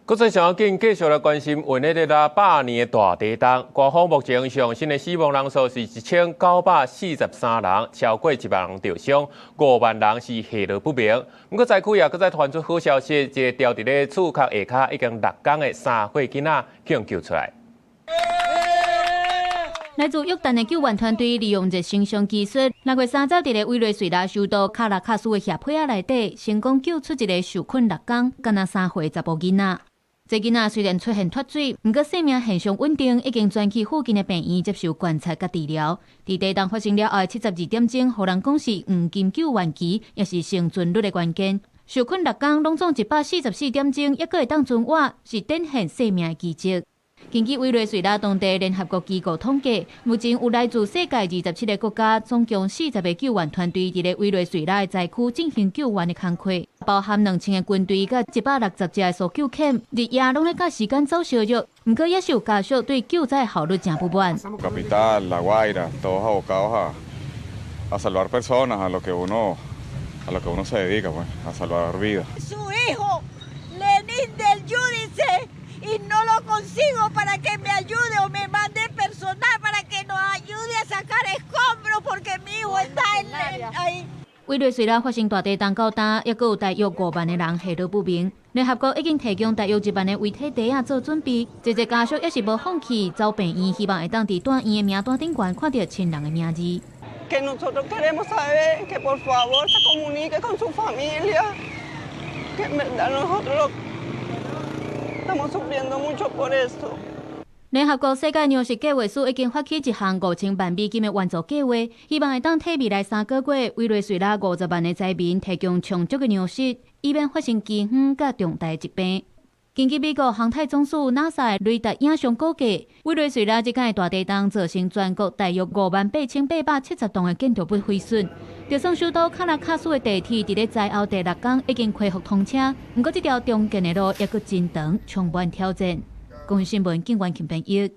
國際上要緊，繼續來關心為了100年的大地震，官方目前上新的死亡人數是1943人，超過1萬人受傷，5萬人是下落不明。不過災區也再傳出好消息，一個掉佇咧厝殼下骹已經6天的3歲囡仔救出來。來自約旦的救援團隊利用熱成像技術，6月30日在委內瑞拉首都卡拉卡斯的斜坡內底，成功救出一個受困6天、敢若3歲查甫囡仔。這囡仔雖然出現脫水，不過生命現象穩定，已經轉去附近的病院接受觀察甲治療。在地震發生了後72點鐘，互人講是黃金救援期，也是生存率的關鍵。受困6天，攏總144點鐘，還會當存活，是展現生命的奇蹟。根據委內瑞拉當地聯合國機構統計，目前有來自世界27個國家，總共40個救援團隊佇委內瑞拉的災區進行救援的工作，包含2000個軍隊甲160隻的搜救犬，日夜攏咧甲時間做相約。不過也是有家屬對救災效率真不滿。Capital, La Guaira, todos abocados a salvar personas, a lo que uno se dedica, pues, a salvar vidas. Su hijo, Lenin del Yudice, y no lo consigo para que me ayude o me mande personal para que nos ayude a sacar escombros porque mi hijo está ahí. 委內瑞拉發生大地震到今，也有大約5萬的人下落不明。聯合國已經提供大約1萬的遺體袋做準備，這些家屬也是無放棄走病院，希望會當佇大院的名單頂懸看到親人的名字。Que nosotros queremos saber que por favor se comunique con su familia, que en verdad nosotros estamos sufriendo mucho por esto. 聯合國世界糧食計劃署已經發起一項5000萬美金的援助計劃，希望會當替未來3個月委內瑞拉50萬的災民提供充足的糧食，以免發生饑荒甲重大疾病。根據美國航太總署 NASA 雷達影像估計，委內瑞拉這次大地震造成全國大約58870棟的建築物毀損。就算首都卡拉卡斯的地鐵佇咧災後第6天已經恢復通車，不過這條中間的路也閣真長，充滿挑戰。公視新聞，警員김병익。